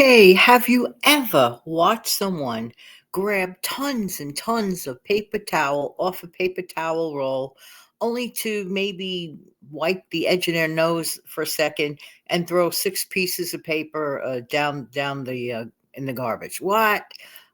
Okay, have you ever watched someone grab tons and tons of paper towel off a paper towel roll only to maybe wipe the edge of their nose for a second and throw six pieces of paper down the in the garbage? What?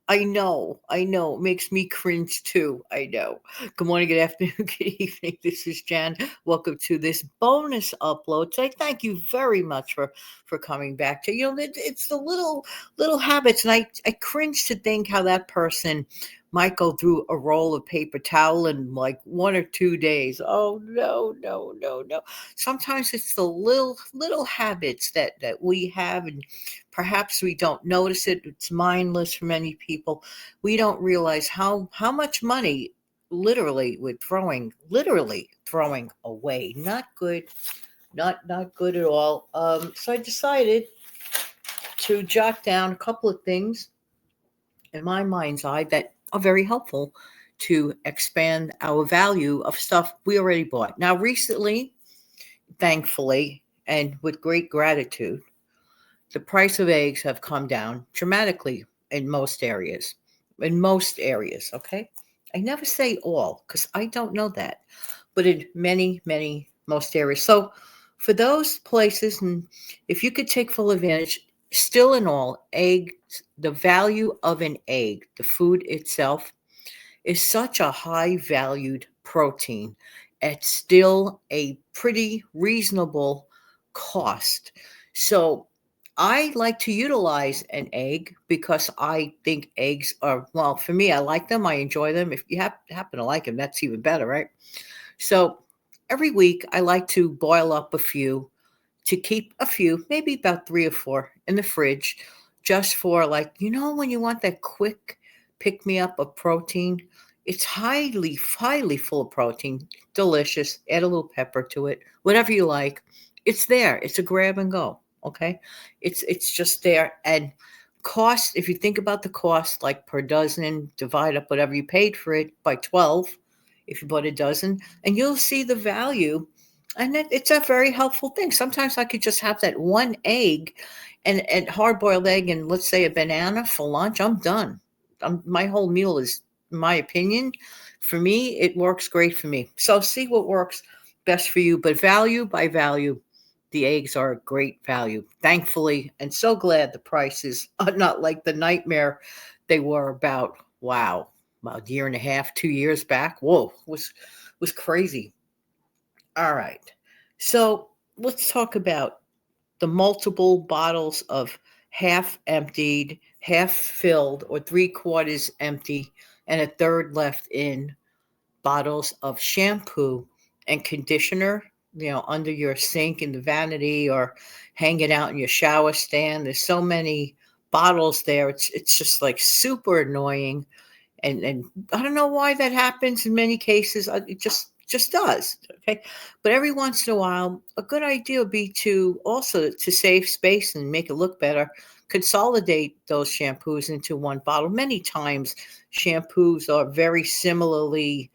I know. It makes me cringe too. I know. Good morning, good afternoon, good evening. This is Jan. Welcome to this bonus upload. So I thank you very much for coming back to it's the little habits, and I cringe to think how that person might go through a roll of paper towel in like 1 or 2 days. Oh no, no, no, no. Sometimes it's the little habits that we have, and perhaps we don't notice it. It's mindless for many people. We don't realize how much money literally throwing away. Not good, not good at all. So I decided to jot down a couple of things in my mind's eye that are very helpful to expand our value of stuff we already bought. Now, recently, thankfully, and with great gratitude, the price of eggs have come down dramatically in most areas. In most areas, okay? I never say all because I don't know that, but in many, most areas. So, for those places, and if you could take full advantage, still in all, eggs, the value of an egg, the food itself, is such a high valued protein at still a pretty reasonable cost. So I like to utilize an egg because I think eggs are, well, for me, I like them. I enjoy them. If you happen to like them, that's even better, right? So every week, I like to boil up a few to keep a few, maybe about three or four in the fridge, just for like, when you want that quick pick me up of protein. It's highly full of protein, delicious. Add a little pepper to it, whatever you like. It's there. It's a grab and go. Okay, it's just there. And cost, if you think about the cost, like per dozen, divide up whatever you paid for it by 12, if you bought a dozen, and you'll see the value. And it's a very helpful thing. Sometimes I could just have that one egg and hard boiled egg and, let's say, a banana for lunch. I'm done. My whole meal is, in my opinion, for me, it works great for me. So see what works best for you. But value by value, the eggs are a great value, thankfully, and so glad the prices are not like the nightmare they were about a year and a half, 2 years back. Whoa, was crazy. All right. So let's talk about the multiple bottles of half emptied, half filled, or three quarters empty, and a third left in bottles of shampoo and conditioner, under your sink in the vanity or hanging out in your shower stand. There's so many bottles there. It's just like super annoying. And I don't know why that happens in many cases. It just does. Okay. But every once in a while, a good idea would be to also to save space and make it look better, consolidate those shampoos into one bottle. Many times shampoos are very similarly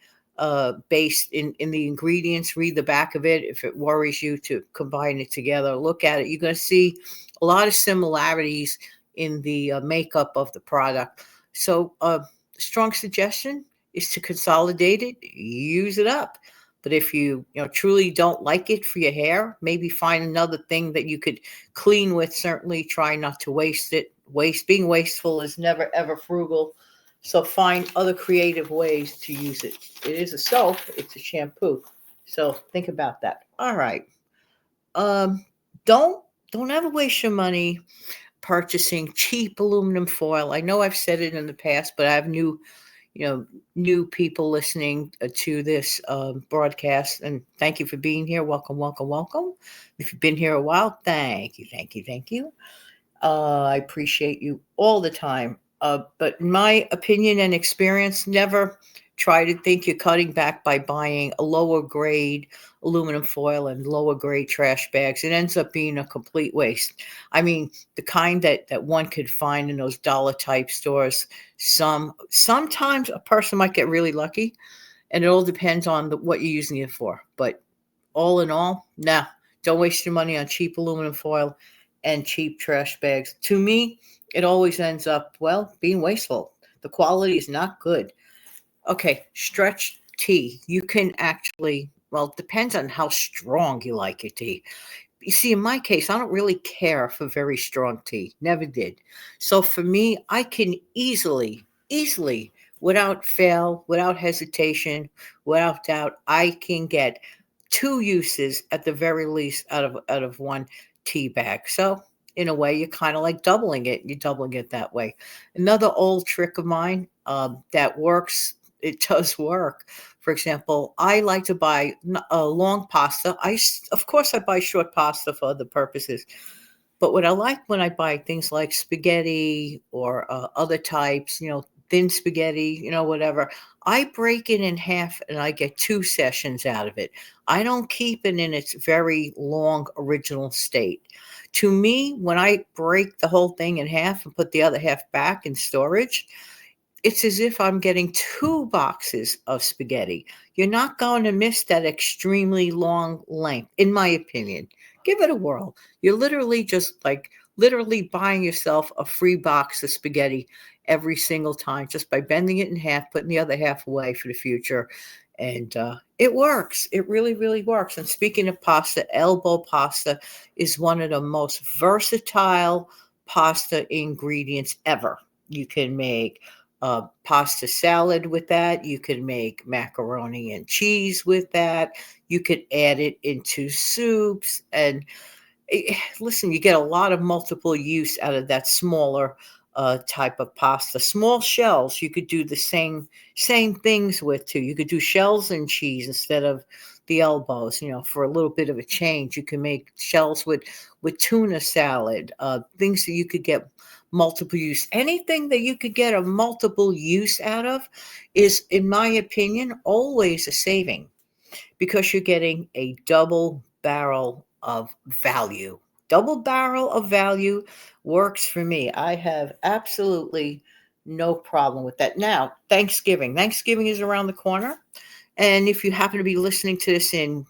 based in the ingredients. Read the back of it if it worries you to combine it together. Look at it. You're going to see a lot of similarities in the makeup of the product. So, strong suggestion is to consolidate it, use it up. But if you truly don't like it for your hair, maybe find another thing that you could clean with. Certainly try not to waste it. Being wasteful is never ever frugal. So find other creative ways to use it. It is a soap, it's a shampoo. So think about that. All right. Um, don't don't ever waste your money purchasing cheap aluminum foil. I know I've said it in the past, but I have new people listening to this broadcast, and thank you for being here. Welcome, welcome, welcome. If you've been here a while, thank you. I appreciate you all the time. But in my opinion and experience, never try to think you're cutting back by buying a lower grade aluminum foil and lower grade trash bags. It ends up being a complete waste. I mean, the kind that one could find in those dollar type stores. Sometimes a person might get really lucky, and it all depends on what you're using it for. But all in all, nah, don't waste your money on cheap aluminum foil. and cheap trash bags. To me, it always ends up, well, being wasteful. The quality is not good. Okay, stretch tea. You can actually, well, it depends on how strong you like your tea. You see, in my case, I don't really care for very strong tea. Never did. So for me, I can easily, without fail, without hesitation, without doubt, I can get two uses at the very least out of one tea bag. So in a way, you're kind of like doubling it. You're doubling it that way. Another old trick of mine that works. It does work. For example, I like to buy a long pasta. Of course, I buy short pasta for other purposes. But what I like when I buy things like spaghetti or other types, thin spaghetti, whatever, I break it in half and I get two sessions out of it. I don't keep it in its very long original state. To me, when I break the whole thing in half and put the other half back in storage, it's as if I'm getting two boxes of spaghetti. You're not going to miss that extremely long length, in my opinion. Give it a whirl. You're literally just like literally buying yourself a free box of spaghetti every single time just by bending it in half, putting the other half away for the future. And it works. It really, really works. And speaking of pasta, elbow pasta is one of the most versatile pasta ingredients ever. You can make pasta salad with that. You could make macaroni and cheese with that. You could add it into soups. And listen, you get a lot of multiple use out of that smaller type of pasta. Small shells, you could do the same things with too. You could do shells and cheese instead of the elbows. For a little bit of a change, you can make shells with tuna salad. Things that you could get multiple use. Anything that you could get a multiple use out of is, in my opinion, always a saving because you're getting a double barrel of value. Double barrel of value works for me. I have absolutely no problem with that. Now, Thanksgiving. Thanksgiving is around the corner. And if you happen to be listening to this in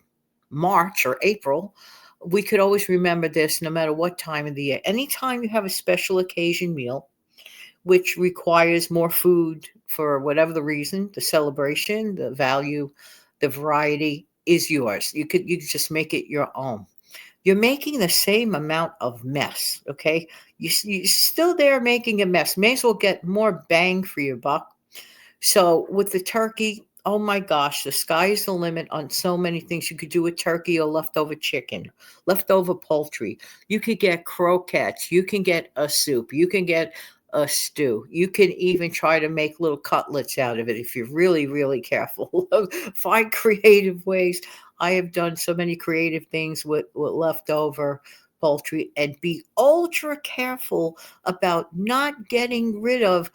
March or April, we could always remember this no matter what time of the year. Anytime you have a special occasion meal, which requires more food for whatever the reason, the celebration, the value, the variety is yours. You could just make it your own. You're making the same amount of mess, okay? You're still there making a mess. May as well get more bang for your buck. So with the turkey, oh my gosh, the sky is the limit on so many things you could do with turkey or leftover chicken, leftover poultry. You could get croquettes. You can get a soup. You can get a stew. You can even try to make little cutlets out of it if you're really, really careful. Find creative ways. I have done so many creative things with leftover poultry and be ultra careful about not getting rid of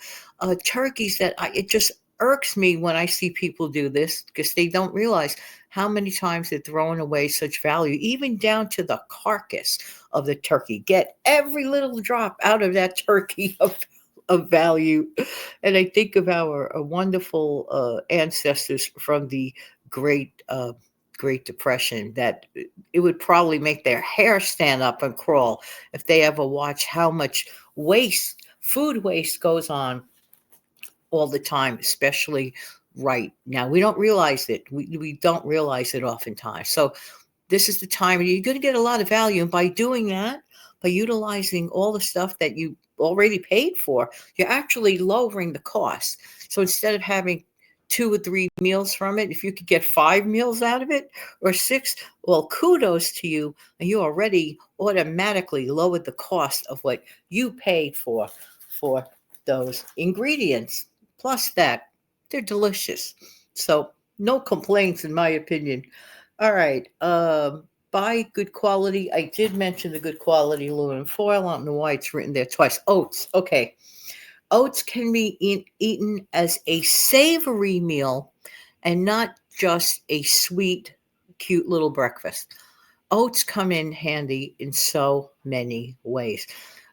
turkeys it just irks me when I see people do this because they don't realize how many times they're throwing away such value, even down to the carcass of the turkey. Get every little drop out of that turkey of value. And I think of our wonderful ancestors from the great Great Depression that it would probably make their hair stand up and crawl if they ever watch how much food waste goes on all the time, especially right now. We don't realize it. We don't realize it oftentimes. So this is the time you're going to get a lot of value. And by doing that, by utilizing all the stuff that you already paid for, you're actually lowering the cost. So instead of having 2 or 3 meals from it, if you could get 5 meals out of it or 6, well, kudos to you. And you already automatically lowered the cost of what you paid for those ingredients. Plus that, they're delicious. So no complaints in my opinion. All right. Buy good quality. I did mention the good quality aluminum foil. I don't know why it's written there twice. Oats. Okay. Oats can be eaten as a savory meal and not just a sweet, cute little breakfast. Oats come in handy in so many ways.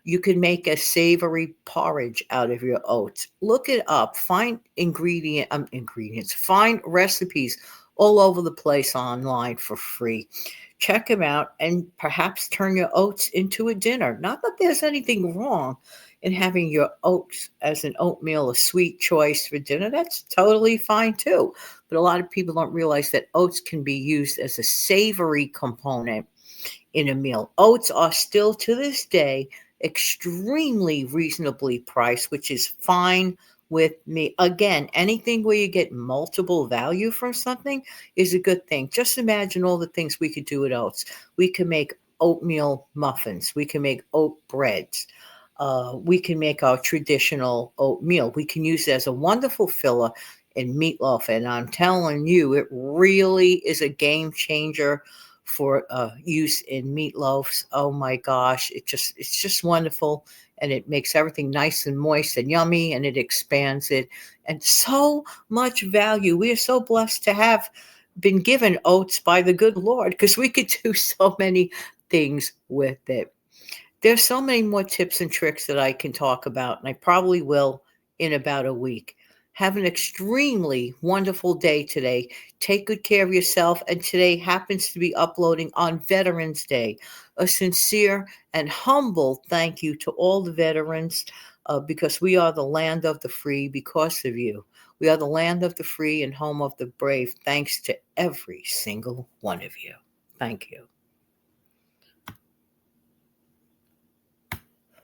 You can make a savory porridge out of your oats. Look it up. Find ingredients. Find recipes all over the place online for free. check them out and perhaps turn your oats into a dinner. Not that there's anything wrong in having your oats as an oatmeal, a sweet choice for dinner. That's totally fine too. But a lot of people don't realize that oats can be used as a savory component in a meal. Oats are still to this day extremely reasonably priced, which is fine with me. Again, anything where you get multiple value from something is a good thing. Just imagine all the things we could do with oats. We can make oatmeal muffins, we can make oat breads. We can make our traditional oatmeal. We can use it as a wonderful filler in meatloaf. And I'm telling you, it really is a game changer for use in meatloaves. Oh my gosh, it's just wonderful, and it makes everything nice and moist and yummy, and it expands it, and so much value. We are so blessed to have been given oats by the good Lord because we could do so many things with it. There's so many more tips and tricks that I can talk about, and I probably will in about a week. Have an extremely wonderful day today. Take good care of yourself. And today happens to be uploading on Veterans Day. A sincere and humble thank you to all the veterans because we are the land of the free because of you. We are the land of the free and home of the brave, thanks to every single one of you. Thank you.